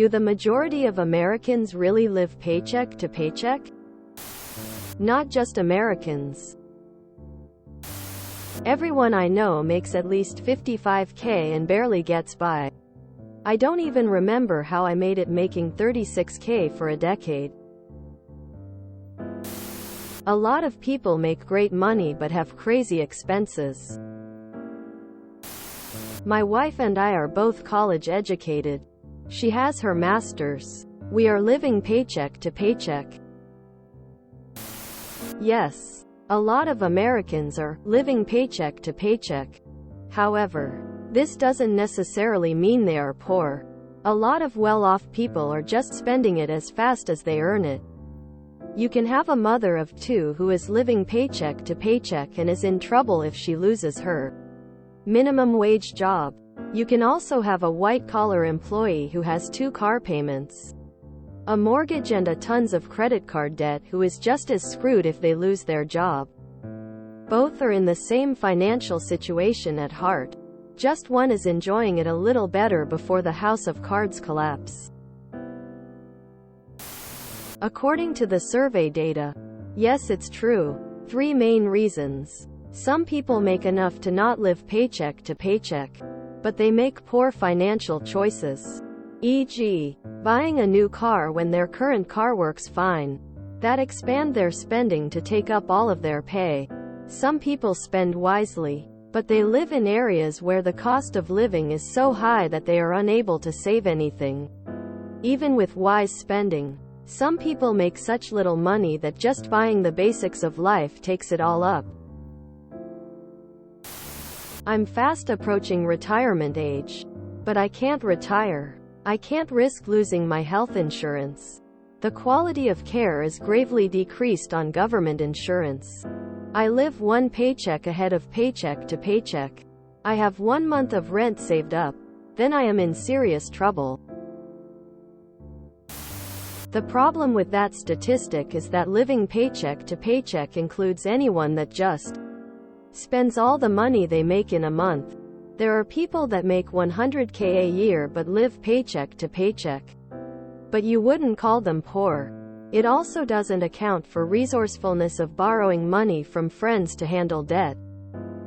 Do the majority of Americans really live paycheck to paycheck? Not just Americans. Everyone I know makes at least $55K and barely gets by. I don't even remember how I made it making $36K for a decade. A lot of people make great money but have crazy expenses. My wife and I are both college educated. She has her master's. We are living paycheck to paycheck. Yes, a lot of Americans are living paycheck to paycheck. However, this doesn't necessarily mean they are poor. A lot of well-off people are just spending it as fast as they earn it. You can have a mother of two who is living paycheck to paycheck and is in trouble if she loses her minimum wage job. You can also have a white-collar employee who has 2 car payments, a mortgage and a tons of credit card debt who is just as screwed if they lose their job. Both are in the same financial situation at heart. Just one is enjoying it a little better before the house of cards collapse. According to the survey data, yes, it's true. 3 main reasons. Some people make enough to not live paycheck to paycheck, but they make poor financial choices. E.g., buying a new car when their current car works fine. That expand their spending to take up all of their pay. Some people spend wisely, but they live in areas where the cost of living is so high that they are unable to save anything. Even with wise spending, some people make such little money that just buying the basics of life takes it all up. I'm fast approaching retirement age, but I can't retire. I can't risk losing my health insurance. The quality of care is gravely decreased on government insurance. I live one paycheck ahead of paycheck to paycheck. I have 1 month of rent saved up. Then I am in serious trouble. The problem with that statistic is that living paycheck to paycheck includes anyone that just spends all the money they make in a month. There are people that make $100K a year but live paycheck to paycheck. But you wouldn't call them poor. It also doesn't account for resourcefulness of borrowing money from friends to handle debt.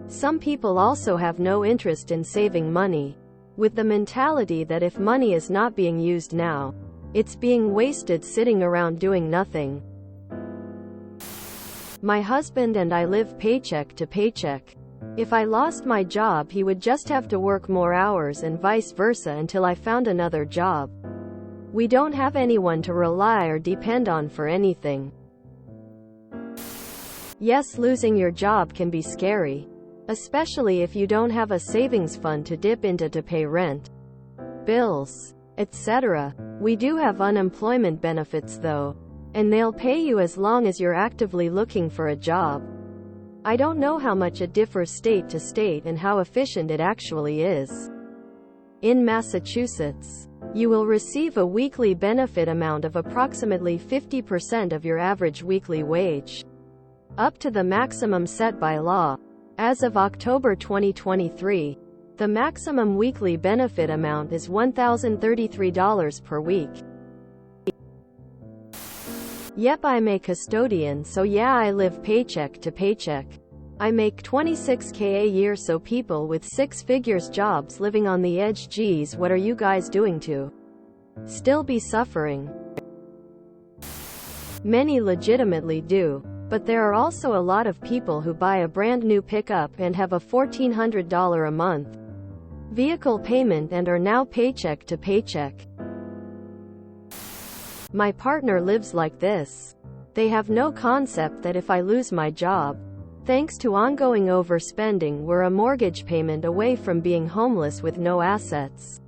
Some people also have no interest in saving money, with the mentality that if money is not being used now, it's being wasted sitting around doing nothing. My husband and I live paycheck to paycheck. If I lost my job, he would just have to work more hours and vice versa until I found another job. We don't have anyone to rely or depend on for anything. Yes, losing your job can be scary, especially if you don't have a savings fund to dip into to pay rent, bills, etc. We do have unemployment benefits though, and they'll pay you as long as you're actively looking for a job. I don't know how much it differs state to state and how efficient it actually is. In Massachusetts, you will receive a weekly benefit amount of approximately 50% of your average weekly wage, up to the maximum set by law. As of October 2023, the maximum weekly benefit amount is $1,033 per week. Yep, I'm a custodian, so yeah, I live paycheck to paycheck. I make $26K a year, so people with 6 figures jobs living on the edge, geez, what are you guys doing to still be suffering? Many legitimately do, but there are also a lot of people who buy a brand new pickup and have a $1,400 a month vehicle payment and are now paycheck to paycheck. My partner lives like this. They have no concept that if I lose my job, thanks to ongoing overspending, we're a mortgage payment away from being homeless with no assets.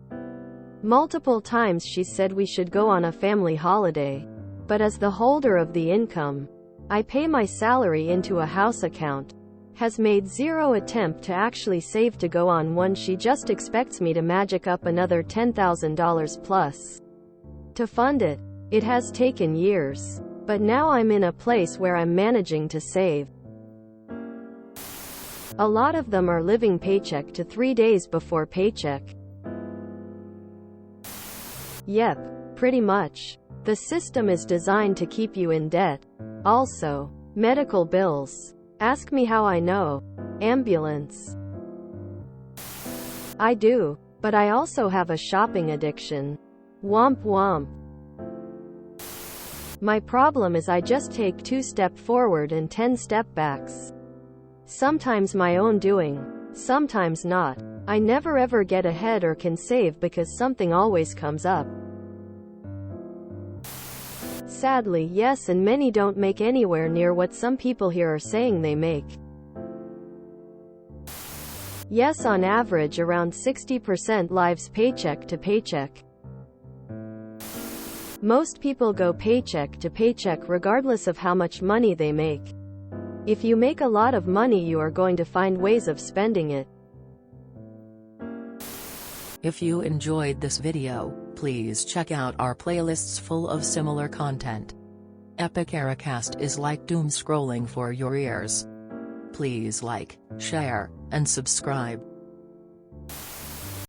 Multiple times she said we should go on a family holiday, but as the holder of the income, I pay my salary into a house account, has made zero attempt to actually save to go on one. She just expects me to magic up another $10,000 plus to fund it. It has taken years, but now I'm in a place where I'm managing to save. A lot of them are living paycheck to 3 days before paycheck. Yep, Pretty much. The system is designed to keep you in debt. Also, medical bills. Ask me how I know. Ambulance. I do, but I also have a shopping addiction. Womp womp. My problem is I just take 2 steps forward and 10 steps backs. Sometimes my own doing, sometimes not. I never ever get ahead or can save because something always comes up. Sadly, yes, and many don't make anywhere near what some people here are saying they make. Yes, on average around 60% lives paycheck to paycheck. Most people go paycheck to paycheck regardless of how much money they make. If you make a lot of money, you are going to find ways of spending it. If you enjoyed this video, please check out our playlists full of similar content. Epic Ericast is like doom scrolling for your ears. Please like, share, and subscribe.